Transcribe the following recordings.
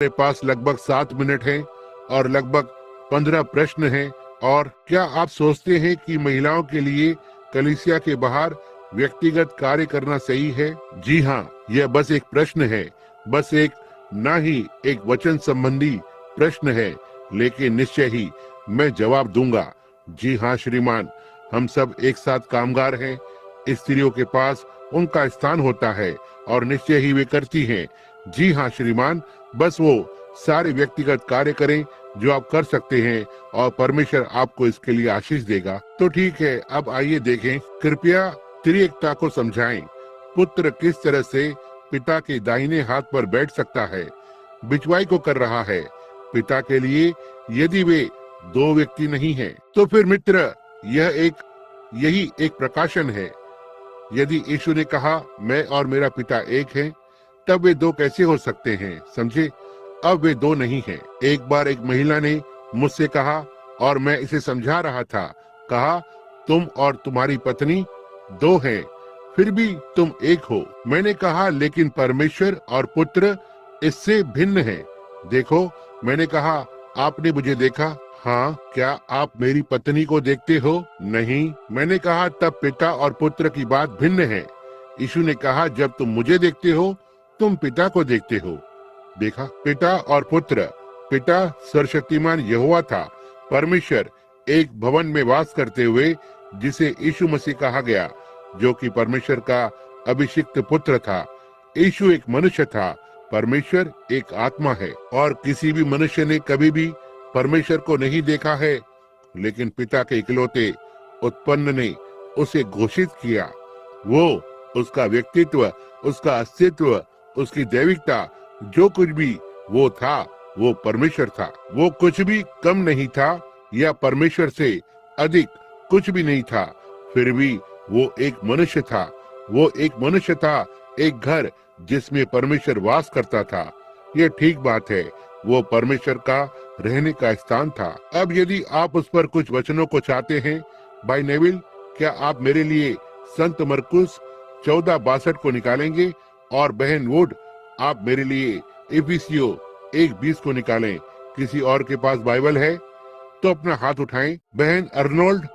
मेरे पास लगभग 7 मिनट हैं और लगभग 15 प्रश्न हैं। और क्या आप सोचते हैं कि महिलाओं के लिए कलीसिया के बाहर व्यक्तिगत कार्य करना सही है? जी हाँ, यह बस एक प्रश्न है, बस एक, ना ही एक वचन संबंधी प्रश्न है, लेकिन निश्चय ही मैं जवाब दूंगा। जी हाँ श्रीमान, हम सब एक साथ कामगार हैं। स्त्रियों के पास उनका स्थान होता है और निश्चय ही वे करती हैं। जी हाँ श्रीमान, बस वो सारे व्यक्तिगत कार्य करें जो आप कर सकते हैं और परमेश्वर आपको इसके लिए आशीष देगा। तो ठीक है, अब आइए देखें, कृपया त्रिएकता को समझाएं। पुत्र किस तरह से पिता के दाहिने हाथ पर बैठ सकता है? बिचवाई को कर रहा है पिता के लिए। यदि वे दो व्यक्ति नहीं हैं, तो फिर मित्र यही एक प्रकाशन है। यदि यीशु ने कहा मैं और मेरा पिता एक हैं, तब वे दो कैसे हो सकते हैं? समझे, अब वे दो नहीं हैं। एक बार एक महिला ने मुझसे कहा और मैं इसे समझा रहा था, कहा तुम और तुम्हारी पत्नी दो हैं, फिर भी तुम एक हो। मैंने कहा लेकिन परमेश्वर और पुत्र इससे भिन्न हैं। देखो, मैंने कहा आपने मुझे देखा? हाँ, क्या आप मेरी पत्नी को देखते हो? नहीं। मैंने कहा तब पिता और पुत्र की बात भिन्न है। यीशु ने कहा जब तुम मुझे देखते हो तुम पिता को देखते हो। देखा, पिता और पुत्र। पिता सर्वशक्तिमान यहोवा था, परमेश्वर एक भवन में वास करते हुए, जिसे यीशु मसीह कहा गया, जो कि परमेश्वर का अभिषिक्त पुत्र था। यीशु एक मनुष्य था, परमेश्वर एक आत्मा है, और किसी भी मनुष्य ने कभी भी परमेश्वर को नहीं देखा है, लेकिन पिता के इकलौते उत्पन्न ने उसे घोषित किया। वो, उसका व्यक्तित्व, उसका अस्तित्व, उसकी दैविकता, जो कुछ भी वो था, वो परमेश्वर था। वो कुछ भी कम नहीं था या परमेश्वर से अधिक कुछ भी नहीं था। फिर भी वो एक मनुष्य था। वो एक मनुष्य था, एक घर जिसमें परमेश्वर वास करता था। ये ठीक बात है, वो परमेश्वर का रहने का स्थान था। अब यदि आप उस पर कुछ वचनों को चाहते हैं, भाई नेविल, क्या आप मेरे लिए संत मरकुस 14:62 को निकालेंगे? और बहन वुड, आप मेरे लिए इफिसियो 1:20 को निकालें। किसी और के पास बाइबल है तो अपना हाथ उठाएं। बहन अर्नोल्ड,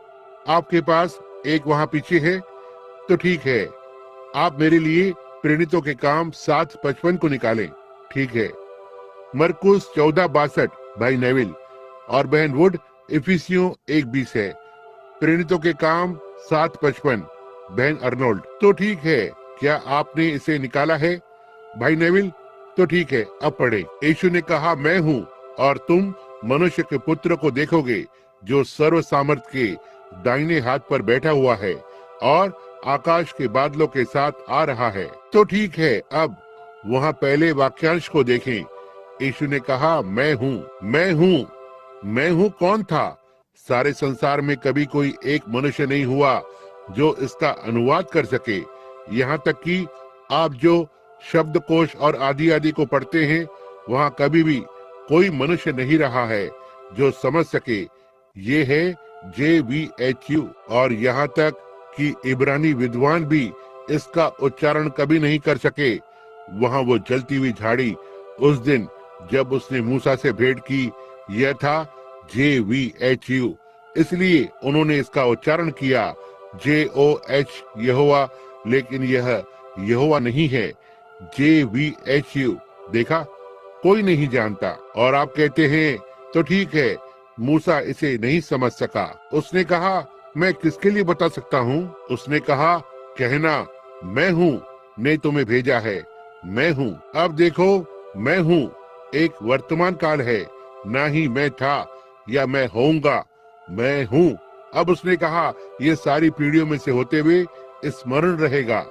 आपके पास एक वहाँ पीछे है, तो ठीक है, आप मेरे लिए प्रेरितों के काम 7:55 को निकालें। ठीक है, मरकुस 14:62 भाई नेविल, और बहन वुड इफिसियो 1:20 है। प्रेरितों के काम 7:55 बहन अर्नोल्ड। तो ठीक है, क्या आपने इसे निकाला है भाई नेविल? तो ठीक है, अब पढ़े। यीशु ने कहा मैं हूँ, और तुम मनुष्य के पुत्र को देखोगे, जो सर्व सामर्थ के दाहिने हाथ पर बैठा हुआ है और आकाश के बादलों के साथ आ रहा है। तो ठीक है, अब वहाँ पहले वाक्यांश को देखें। यीशु ने कहा मैं हूँ, मैं हूँ। मैं हूँ कौन था? सारे संसार में कभी कोई एक मनुष्य नहीं हुआ जो इसका अनुवाद कर सके। यहाँ तक कि आप जो शब्दकोश और आदि आदि को पढ़ते हैं, वहाँ कभी भी कोई मनुष्य नहीं रहा है जो समझ सके। ये है JVHU, और यहाँ तक कि इब्रानी विद्वान भी इसका उच्चारण कभी नहीं कर सके। वहाँ वो जलती हुई झाड़ी उस दिन जब उसने मूसा से भेंट की, यह था JVHU, इसलिए उन्होंने इसका उच्चारण किया JOH यहोवा, लेकिन यह यहोवा नहीं है, JVHU। देखा, कोई नहीं जानता। और आप कहते हैं तो ठीक है, मूसा इसे नहीं समझ सका। उसने कहा मैं किसके लिए बता सकता हूँ? उसने कहा कहना मैं हूँ ने तुम्हें भेजा है, मैं हूँ। अब देखो, मैं हूँ एक वर्तमान काल है, ना ही मैं था या मैं होऊंगा, मैं हूँ। अब उसने कहा ये सारी पीढ़ियों में से होते हुए स्मरण रहेगा,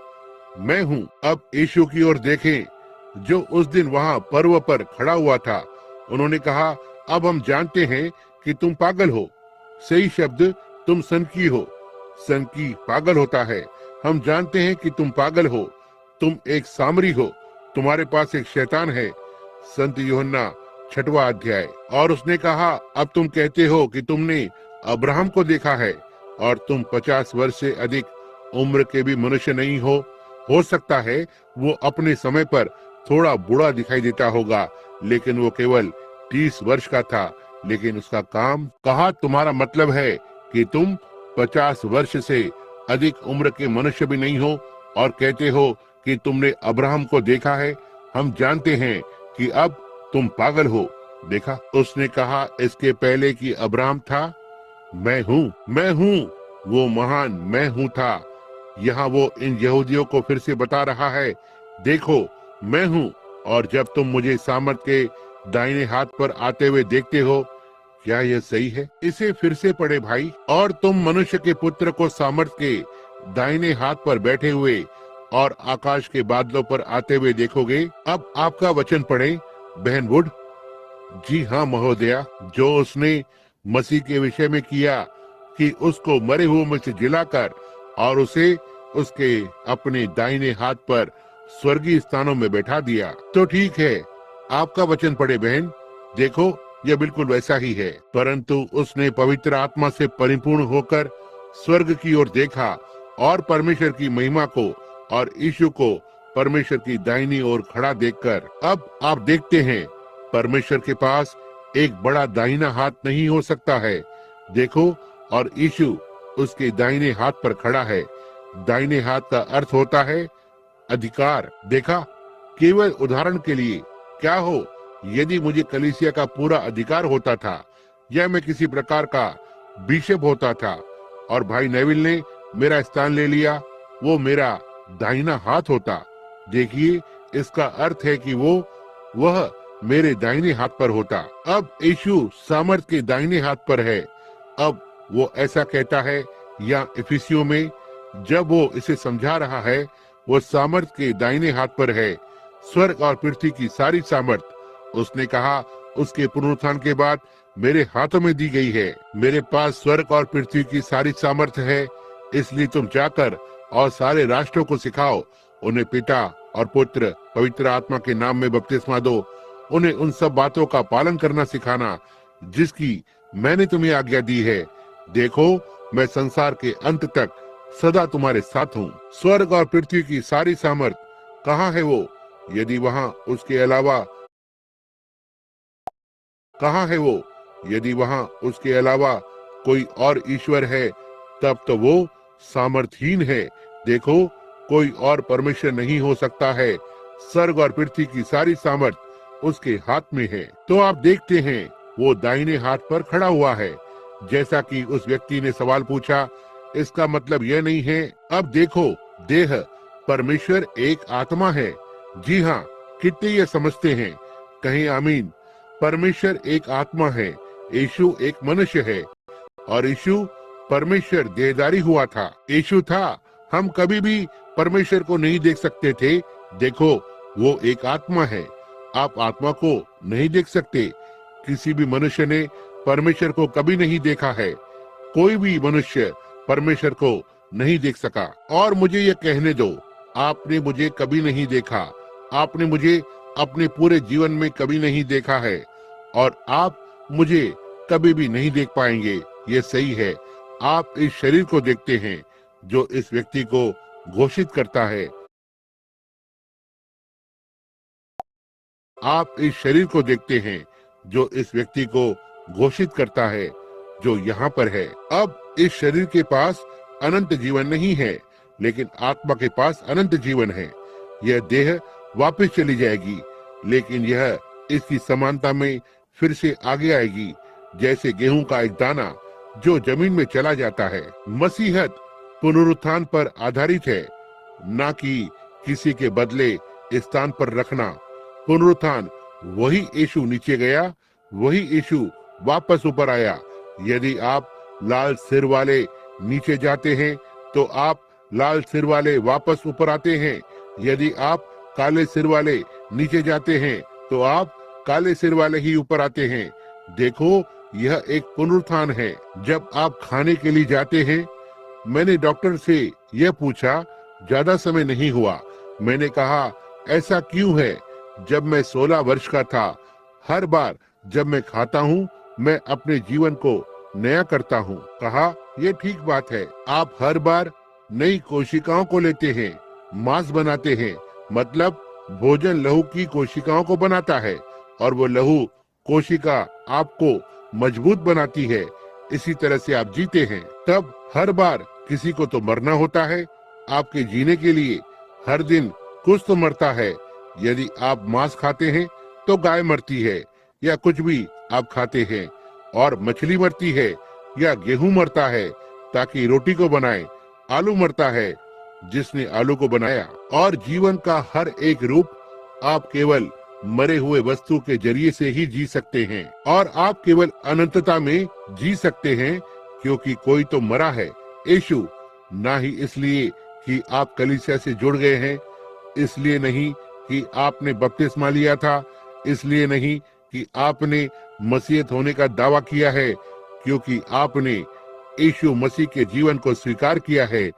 मैं हूँ। अब यीशु की ओर देखें, जो उस दिन वहाँ पर्वत पर खड़ा हुआ था। उन्होंने कहा अब हम जानते हैं कि तुम पागल हो। सही शब्द, तुम सनकी हो। सनकी पागल होता है। हम जानते हैं कि तुम पागल हो, तुम एक सामरी हो, तुम्हारे पास एक शैतान है। संत यूहन्ना 6वां अध्याय। और उसने कहा अब तुम कहते हो कि तुमने अब्राहम को देखा है, और तुम 50 वर्ष से अधिक उम्र के भी मनुष्य नहीं हो सकता है वो अपने समय पर थोड़ा बूढ़ा दिखाई देता होगा, लेकिन वो केवल 30 वर्ष का था। लेकिन उसका काम कहा, तुम्हारा मतलब है कि तुम 50 वर्ष से अधिक उम्र के मनुष्य भी नहीं हो और कहते हो कि तुमने अब्राहम को देखा है। हम जानते हैं कि अब तुम पागल हो। देखा, उसने कहा इसके पहले कि अब्राहम था, मैं हूँ, वो महान मैं हूँ था। यहाँ वो इन यहूदियों को फिर से बता रहा है, देखो मैं हूँ। और जब तुम मुझे सामर्थ के दाहिने हाथ पर आते हुए देखते हो, क्या यह सही है? इसे फिर से पढ़े भाई। और तुम मनुष्य के पुत्र को सामर्थ के दाहिने हाथ पर बैठे हुए और आकाश के बादलों पर आते हुए देखोगे। अब आपका वचन पढ़े बहन वुड। जी हाँ महोदया, जो उसने मसीह के विषय में किया कि उसको मरे हुए में से जिलाकर और उसे उसके अपने दाहिने हाथ पर स्वर्गीय स्थानों में बैठा दिया। तो ठीक है, आपका वचन पढ़े बहन। देखो, यह बिल्कुल वैसा ही है। परंतु उसने पवित्र आत्मा से परिपूर्ण होकर स्वर्ग की ओर देखा और परमेश्वर की महिमा को और यीशु को परमेश्वर की दाहिनी ओर खड़ा देखकर। अब आप देखते हैं, परमेश्वर के पास एक बड़ा दाहिना हाथ नहीं हो सकता है। देखो, और यीशु उसके दाहिने हाथ पर खड़ा है। दाहिने हाथ का अर्थ होता है अधिकार। देखा, केवल उदाहरण के लिए, क्या हो यदि मुझे कलीसिया का पूरा अधिकार होता था या मैं किसी प्रकार का बिशप होता था और भाई नेविल ने मेरा स्थान ले लिया, वो मेरा दाहिना हाथ होता। देखिए, इसका अर्थ है कि वह मेरे दाहिने हाथ पर होता। अब यीशु सामर्थ के दाहिने हाथ पर है। अब वो ऐसा कहता है, या इफिसियों में जब वो इसे समझा रहा है, वो सामर्थ के दाहिने हाथ पर है, स्वर्ग और पृथ्वी की सारी सामर्थ, उसने कहा, उसके पुनरुत्थान के बाद मेरे हाथों में दी गई है। मेरे पास स्वर्ग और पृथ्वी की सारी सामर्थ है। इसलिए तुम जाकर और सारे राष्ट्रों को सिखाओ, उन्हें पिता और पुत्र पवित्र आत्मा के नाम में बपतिस्मा दो, उन्हें उन सब बातों का पालन करना सिखाना जिसकी मैंने तुम्हें आज्ञा दी है। देखो, मैं संसार के अंत तक सदा तुम्हारे साथ हूँ। स्वर्ग और पृथ्वी की सारी सामर्थ कहाँ है वो, यदि वहाँ उसके अलावा कहाँ है वो, यदि वहाँ उसके अलावा कोई और ईश्वर है, तब तो वो सामर्थहीन है। देखो, कोई और परमेश्वर नहीं हो सकता है। स्वर्ग और पृथ्वी की सारी सामर्थ उसके हाथ में है। तो आप देखते हैं, वो दाहिने हाथ पर खड़ा हुआ है। जैसा कि उस व्यक्ति ने सवाल पूछा, इसका मतलब यह नहीं है। अब देखो, देह परमेश्वर एक आत्मा है। जी हाँ, कितने ये समझते हैं? कहीं आमीन। परमेश्वर एक आत्मा है, यीशु एक मनुष्य है और यीशु परमेश्वर देहधारी हुआ था। यीशु था, हम कभी भी परमेश्वर को नहीं देख सकते थे। देखो, वो एक आत्मा है। आप आत्मा को नहीं देख सकते। किसी भी मनुष्य ने परमेश्वर को कभी नहीं देखा है। कोई भी मनुष्य परमेश्वर को नहीं देख सका। और मुझे ये कहने दो, आपने मुझे कभी नहीं देखा। आपने मुझे अपने पूरे जीवन में कभी नहीं देखा है और आप मुझे कभी भी नहीं देख पाएंगे। ये सही है। आप इस शरीर को देखते हैं जो इस व्यक्ति को घोषित करता है। आप इस शरीर को देखते हैं जो इस व्यक्ति को घोषित करता है, जो यहाँ पर है। अब इस शरीर के पास अनंत जीवन नहीं है, लेकिन आत्मा के पास अनंत जीवन है। यह देह वापस चली जाएगी, लेकिन यह इसकी समानता में फिर से आगे आएगी, जैसे गेहूं का एक दाना जो जमीन में चला जाता है। मसीहत पुनरुत्थान पर आधारित है, न कि किसी के बदले स्थान पर रखना। पुनरुत्थान, वही यीशु नीचे गया, वही यीशु वापस ऊपर आया। यदि आप लाल सिर वाले नीचे जाते हैं, तो आप लाल सिर वाले वापस ऊपर आते हैं। यदि आप काले सिर वाले नीचे जाते हैं, तो आप काले सिर वाले ही ऊपर आते हैं। देखो, यह एक पुनरुत्थान है। जब आप खाने के लिए जाते हैं, मैंने डॉक्टर से यह पूछा, ज्यादा समय नहीं हुआ। मैंने कहा, ऐसा क्यों है? जब मैं 16 वर्ष का था, हर बार जब मैं खाता हूँ, मैं अपने जीवन को नया करता हूँ। कहा, ये ठीक बात है। आप हर बार नई कोशिकाओं को लेते हैं, मांस बनाते हैं, मतलब भोजन लहू की कोशिकाओं को बनाता है और वो लहू कोशिका आपको मजबूत बनाती है। इसी तरह से आप जीते हैं। तब हर बार किसी को तो मरना होता है। आपके जीने के लिए हर दिन कुछ तो मरता है। यदि आप मांस खाते हैं तो गाय मरती है या कुछ भी आप खाते हैं, और मछली मरती है या गेहूं मरता है ताकि रोटी को बनाए। आलू मरता है जिसने आलू को बनाया। और जीवन का हर एक रूप आप केवल मरे हुए वस्तु के जरिए से ही जी सकते हैं, और आप केवल अनंतता में जी सकते हैं, क्योंकि कोई तो मरा है, यीशु। ना ही इसलिए कि आप कलीसिया से जुड़ गए हैं, इसलिए नहीं कि आपने बपतिस्मा लिया था, इसलिए नहीं कि आपने मसीहत होने का दावा किया है, क्योंकि आपने यीशु मसीह के जीवन को स्वीकार किया है,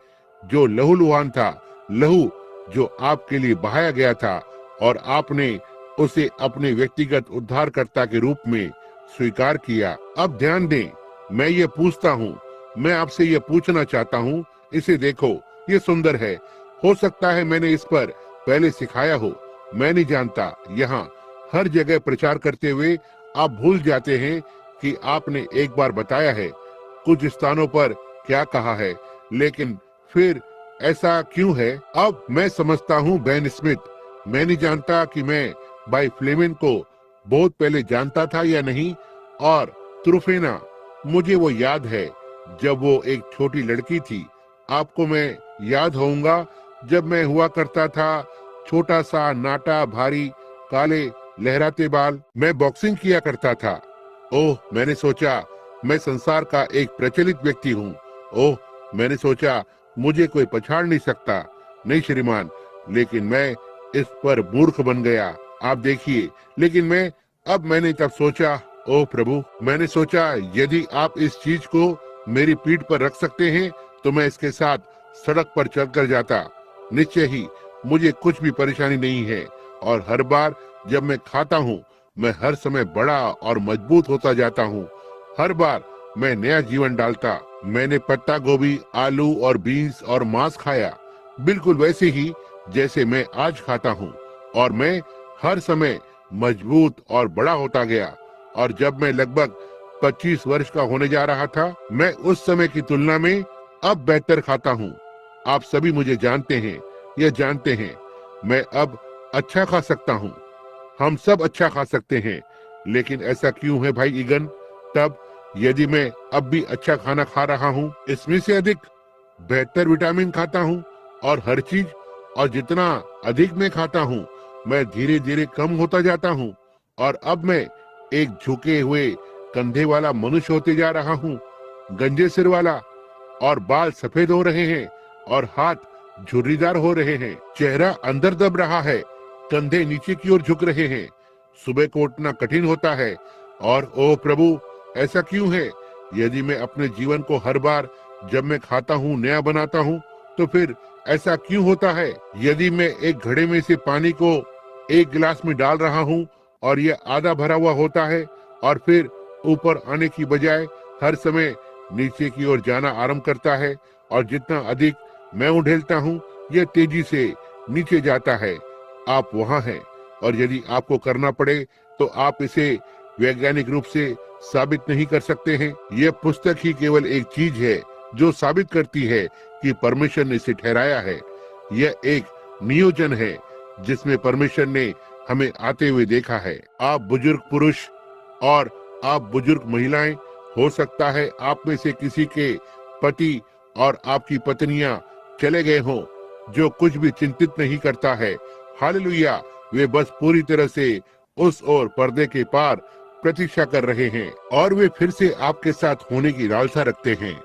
जो लहूलुहान था, लहू जो आपके लिए बहाया गया था, और आपने उसे अपने व्यक्तिगत उद्धारकर्ता के रूप में स्वीकार किया। अब ध्यान दें, मैं ये पूछता हूँ, मैं आपसे ये पूछना चाहता हूँ, इसे देखो, ये सुंदर है। हो सकता है मैंने इस पर पहले सिखाया हो, मैं नहीं जानता। यहाँ हर जगह प्रचार करते हुए आप भूल जाते हैं कि आपने एक बार बताया है, कुछ स्थानों पर क्या कहा है, लेकिन फिर ऐसा क्यों है? अब मैं समझता हूँ बेन स्मिथ। मैं नहीं जानता कि मैं बाई फ्लेमिन को बहुत पहले जानता था या नहीं, और त्रुफेना, मुझे वो याद है जब वो एक छोटी लड़की थी। आपको मैं याद होऊंगा जब मैं हुआ करता था छोटा सा, नाटा, भारी, काले लहराते बाल। मैं बॉक्सिंग किया करता था। ओह, मैंने सोचा मैं संसार का एक प्रचलित व्यक्ति हूँ। ओह, मैंने सोचा मुझे कोई पछाड़ नहीं सकता। नहीं श्रीमान, लेकिन मैं इस पर मूर्ख बन गया। आप देखिए, लेकिन मैंने तब सोचा, ओह प्रभु, मैंने सोचा यदि आप इस चीज को मेरी पीठ पर रख सकते हैं तो मैं इसके साथ सड़क पर चलकर जाता। निश्चय ही मुझे कुछ भी परेशानी नहीं है, और हर बार जब मैं खाता हूँ मैं हर समय बड़ा और मजबूत होता जाता हूँ। हर बार मैं नया जीवन डालता। मैंने पत्ता गोभी, आलू और बीन्स और मांस खाया, बिल्कुल वैसे ही जैसे मैं आज खाता हूँ, और मैं हर समय मजबूत और बड़ा होता गया। और जब मैं लगभग 25 वर्ष का होने जा रहा था, मैं उस समय की तुलना में अब बेहतर खाता हूँ। आप सभी मुझे जानते हैं, यह जानते हैं, मैं अब अच्छा खा सकता हूँ। हम सब अच्छा खा सकते हैं, लेकिन ऐसा क्यों है भाई ईगन? तब यदि मैं अब भी अच्छा खाना खा रहा हूँ, इसमें से अधिक बेहतर विटामिन खाता हूँ और हर चीज, और जितना अधिक मैं खाता हूँ मैं धीरे धीरे कम होता जाता हूँ, और अब मैं एक झुके हुए कंधे वाला मनुष्य होते जा रहा हूँ, गंजे सिर वाला, और बाल सफेद हो रहे हैं और हाथ झुर्रीदार हो रहे हैं। चेहरा अंदर दब रहा है, कंधे नीचे की ओर झुक रहे हैं। सुबह को उठना कठिन होता है, और ओ प्रभु, ऐसा क्यों है? यदि मैं अपने जीवन को हर बार जब मैं खाता हूँ नया बनाता हूँ, तो फिर ऐसा क्यों होता है? यदि मैं एक घड़े में से पानी को एक गिलास में डाल रहा हूँ और यह आधा भरा हुआ होता है, और फिर ऊपर आने की बजाय हर समय नीचे की ओर जाना आरंभ करता है, और जितना अधिक मैं उड़ेलता हूँ यह तेजी से नीचे जाता है। आप वहाँ हैं, और यदि आपको करना पड़े तो आप इसे वैज्ञानिक रूप से साबित नहीं कर सकते हैं। यह पुस्तक ही केवल एक चीज है जो साबित करती है कि परमेश्वर ने इसे ठहराया है। यह एक नियोजन है जिसमें परमेश्वर ने हमें आते हुए देखा है। आप बुजुर्ग पुरुष और आप बुजुर्ग महिलाएं, हो सकता है आप में से किसी के पति और आपकी पत्नियां चले गए हों, जो कुछ भी चिंतित नहीं करता है। हालेलुया, वे बस पूरी तरह से उस ओर पर्दे के पार प्रतीक्षा कर रहे हैं, और वे फिर से आपके साथ होने की लालसा रखते हैं।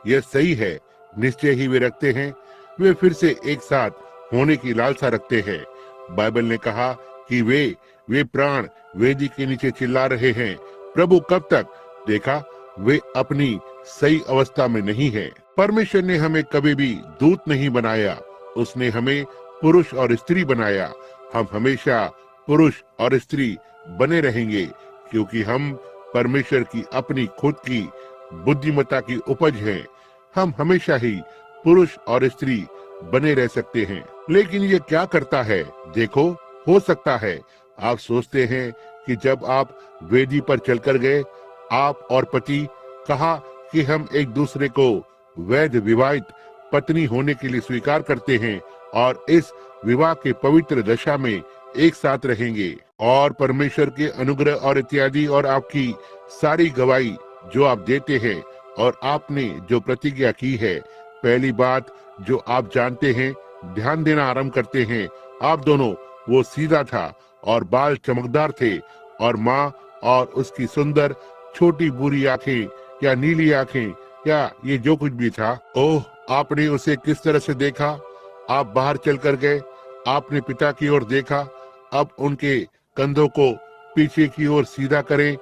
यह सही है, निश्चय ही वे रखते हैं। वे फिर से एक साथ होने की लालसा रखते हैं। बाइबल ने कहा कि वे प्राण वेदी के नीचे चिल्ला रहे हैं, प्रभु कब तक? देखा, वे अपनी सही अवस्था में नहीं है। परमेश्वर ने हमें कभी भी दूत नहीं बनाया, उसने हमें पुरुष और स्त्री बनाया। हम हमेशा पुरुष और स्त्री बने रहेंगे, क्योंकि हम परमेश्वर की अपनी खुद की बुद्धिमत्ता की उपज हैं। हम हमेशा ही पुरुष और स्त्री बने रह सकते हैं। लेकिन ये क्या करता है? देखो, हो सकता है आप सोचते हैं कि जब आप वेदी पर चलकर गए, आप और पति कहा कि हम एक दूसरे को वैध विवाहित पत्नी होने के लिए स्वीकार करते हैं और इस विवाह के पवित्र दशा में एक साथ रहेंगे, और परमेश्वर के अनुग्रह और इत्यादि और आपकी सारी गवाही जो आप देते हैं और आपने जो प्रतिज्ञा की है। पहली बात जो आप जानते हैं, ध्यान देना आरंभ करते हैं, आप दोनों, वो सीधा था और बाल चमकदार थे, और माँ और उसकी सुंदर छोटी बुरी आंखें या नीली आंखें या ये जो कुछ भी था, ओह, आपने उसे किस तरह से देखा। आप बाहर चलकर गए, आपने पिता की ओर देखा। अब उनके कंधों को पीछे की ओर सीधा करें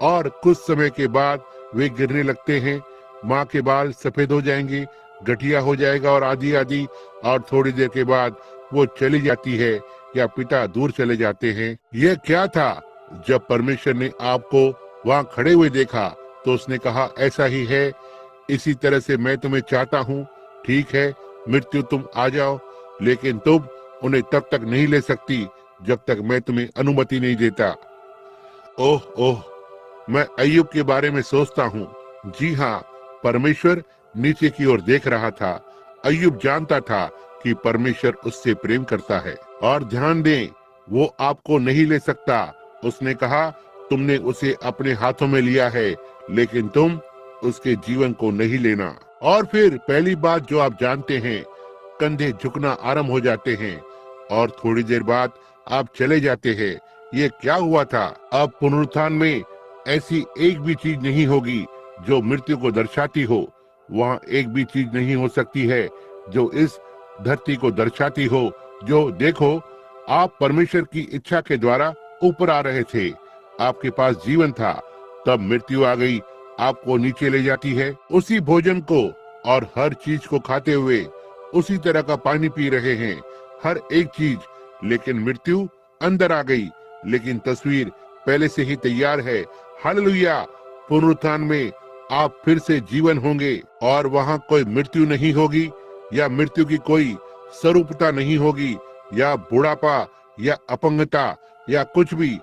और कुछ समय के बाद वे गिरने लगते हैं। माँ के बाल सफेद हो जाएंगे, गठिया हो जाएगा और आदि आदि, और थोड़ी देर के बाद वो चली जाती है या पिता दूर चले जाते हैं। यह क्या था? जब परमेश्वर ने आपको वहाँ खड़े हुए देखा तो उसने कहा, ऐसा ही है, इसी तरह से मैं तुम्हें चाहता हूँ। ठीक है, मृत्यु तुम आ जाओ, लेकिन तुम उन्हें तब तक नहीं ले सकती जब तक मैं तुम्हें अनुमति नहीं देता। ओह ओह, मैं अय्यूब के बारे में सोचता हूँ। जी हाँ, परमेश्वर नीचे की ओर देख रहा था। अय्यूब जानता था कि परमेश्वर उससे प्रेम करता है। और ध्यान दें, वो आपको नहीं ले सकता। उसने कहा, तुमने उसे अपने हाथों में लिया है, लेकिन तुम उसके जीवन को नहीं लेना। और फिर पहली बात जो आप जानते हैं, कंधे झुकना आरंभ हो जाते हैं और थोड़ी देर बाद आप चले जाते हैं। ये क्या हुआ था? अब पुनरुत्थान में ऐसी एक भी चीज नहीं होगी जो मृत्यु को दर्शाती हो। वहाँ एक भी चीज नहीं हो सकती है जो इस धरती को दर्शाती हो। जो देखो, आप परमेश्वर की इच्छा के द्वारा ऊपर आ रहे थे, आपके पास जीवन था, तब मृत्यु आ गई, आपको नीचे ले जाती है। उसी भोजन को और हर चीज को खाते हुए उसी तरह का पानी पी रहे हैं, हर एक चीज, लेकिन मृत्यु अंदर आ गई। लेकिन तस्वीर पहले से ही तैयार है। हालेलुया! पुनरुत्थान में आप फिर से जीवन होंगे और वहाँ कोई मृत्यु नहीं होगी या मृत्यु की कोई स्वरूपता नहीं होगी या बुढ़ापा या अपंगता या कुछ भी।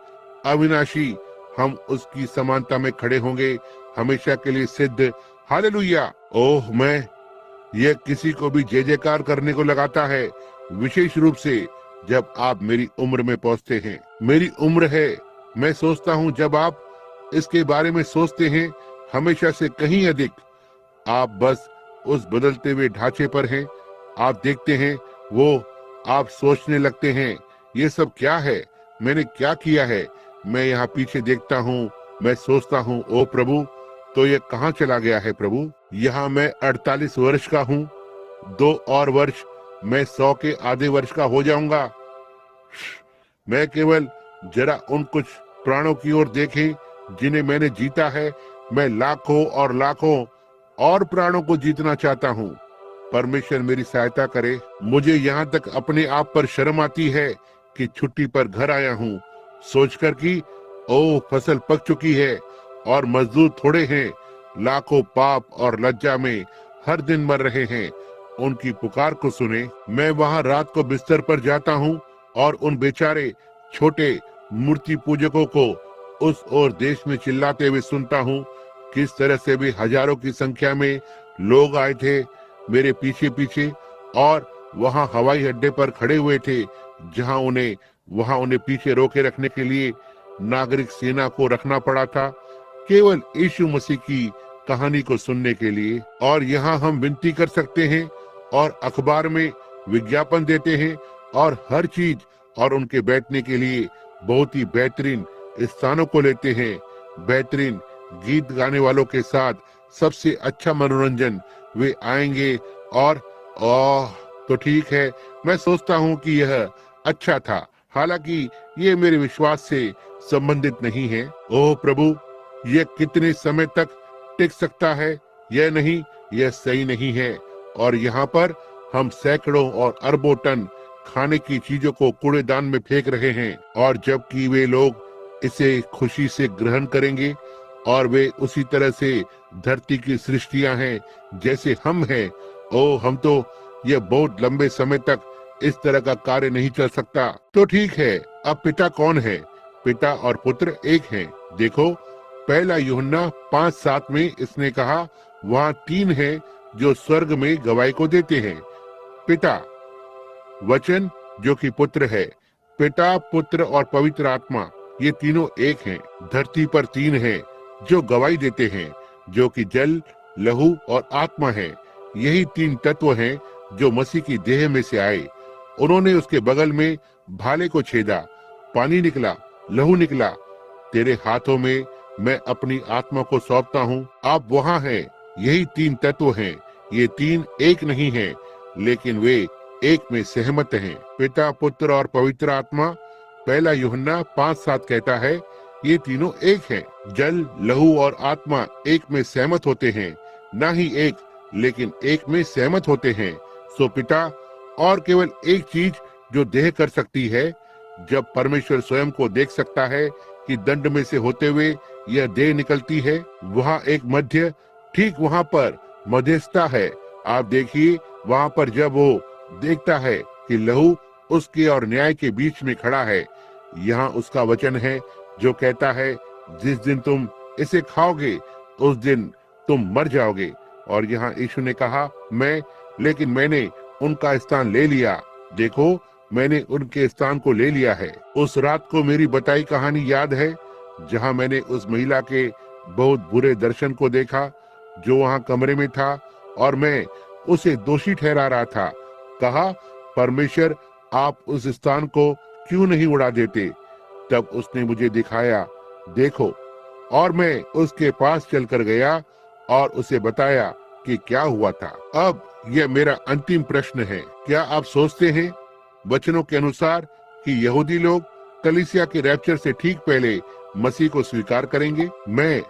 अविनाशी, हम उसकी समानता में खड़े होंगे, हमेशा के लिए सिद्ध। हालेलुया! ओह, मैं यह किसी को भी जय जयकार करने को लगाता है, विशेष रूप से जब आप मेरी उम्र में पहुंचते हैं। मेरी उम्र है, मैं सोचता हूँ जब आप इसके बारे में सोचते हैं, हमेशा से कहीं अधिक आप बस उस बदलते हुए ढांचे पर हैं। आप देखते हैं वो, आप सोचने लगते हैं, ये सब क्या है, मैंने क्या किया है। मैं यहाँ पीछे देखता हूँ, मैं सोचता हूँ, ओ प्रभु, तो ये कहाँ चला गया है प्रभु। यहाँ मैं 48 वर्ष का हूँ, 2 और वर्ष मैं 100 के आधे वर्ष का हो जाऊंगा। मैं केवल जरा उन कुछ प्राणों की ओर देखें जिन्हें मैंने जीता है। मैं लाखों और लाखों और प्राणों को जीतना चाहता हूँ। परमेश्वर मेरी सहायता करे। मुझे यहाँ तक अपने आप पर शर्म आती है कि छुट्टी पर घर आया हूँ, सोचकर कि ओ, फसल पक चुकी है और मजदूर थोड़े हैं। लाखों पाप और लज्जा में हर दिन मर रहे हैं। उनकी पुकार को सुने। मैं वहाँ रात को बिस्तर पर जाता हूँ और उन बेचारे छोटे मूर्ति पूजकों को उस और देश में चिल्लाते हुए सुनता हूँ। किस तरह से भी हजारों की संख्या में लोग आए थे मेरे पीछे पीछे और वहाँ हवाई अड्डे पर खड़े हुए थे, जहाँ उन्हें पीछे रोके रखने के लिए नागरिक सेना को रखना पड़ा था, केवल यीशु मसीह की कहानी को सुनने के लिए। और यहाँ हम विनती कर सकते हैं और अखबार में विज्ञापन देते हैं और हर चीज, और उनके बैठने के लिए बहुत ही बेहतरीन स्थानों को लेते हैं, बेहतरीन गीत गाने वालों के साथ सबसे अच्छा मनोरंजन वे आएंगे। और तो ठीक है, मैं सोचता हूँ कि यह अच्छा था, हालांकि ये मेरे विश्वास से संबंधित नहीं है। ओह प्रभु, यह कितने समय तक टिक सकता है? यह नहीं, यह सही नहीं है। और यहाँ पर हम सैकड़ों और अरबों टन खाने की चीजों को कूड़ेदान में फेंक रहे हैं, और जबकि वे लोग इसे खुशी से ग्रहण करेंगे और वे उसी तरह से धरती की सृष्टियां हैं जैसे हम हैं। ओ, हम तो यह बहुत लंबे समय तक इस तरह का कार्य नहीं चल सकता। तो ठीक है, अब पिता कौन है? पिता और पुत्र एक हैं। देखो, पहला यूहन्ना 5:7 में इसने कहा, वहाँ 3 हैं जो स्वर्ग में गवाही को देते हैं, पिता, वचन जो कि पुत्र है। पिता, पुत्र और पवित्र आत्मा, ये तीनों एक हैं। धरती पर 3 हैं जो गवाही देते हैं, जो कि जल, लहू और आत्मा है। यही 3 तत्व हैं जो मसीह की देह में से आए। उन्होंने उसके बगल में भाले को छेदा, पानी निकला, लहू निकला। तेरे हाथों में मैं अपनी आत्मा को सौंपता हूँ। आप वहाँ हैं। यही 3 तत्व हैं। ये 3 एक नहीं हैं, लेकिन वे एक में सहमत हैं। पिता, पुत्र और पवित्र आत्मा, पहला यूहन्ना 5:7 कहता है, ये तीनों एक हैं। जल, लहू और आत्मा एक में सहमत होते हैं, ना ही एक, लेकिन एक में सहमत होते हैं। सो पिता और केवल एक चीज जो देह कर सकती है, जब परमेश्वर स्वयं को देख सकता है कि दंड में से होते हुए यह देह निकलती है, वहाँ एक मध्य, ठीक वहाँ पर मध्यस्थता है। आप देखिए, वहाँ पर जब वो देखता है कि लहू उसके और न्याय के बीच में खड़ा है, यहाँ उसका वचन है जो कहता है, जिस दिन तुम इसे खाओगे उस दिन तुम मर जाओगे। और यहाँ यीशु ने कहा, लेकिन मैंने उनका स्थान ले लिया। देखो, मैंने उनके स्थान को ले लिया है। उस रात को मेरी बताई कहानी याद है, जहाँ मैंने उस महिला के बहुत बुरे दर्शन को देखा, जो वहाँ कमरे में था, और मैं उसे दोषी ठहरा रहा था। कहा, परमेश्वर, आप उस स्थान को क्यों नहीं उड़ा देते? तब उसने मुझे दिखाया, देखो, और मैं उसके पास चलकर गया और उसे बताया कि क्या हुआ था। अब यह मेरा अंतिम प्रश्न है, क्या आप सोचते हैं वचनों के अनुसार कि यहूदी लोग कलीसिया के रैप्चर से ठीक पहले मसीह को स्वीकार करेंगे? मैं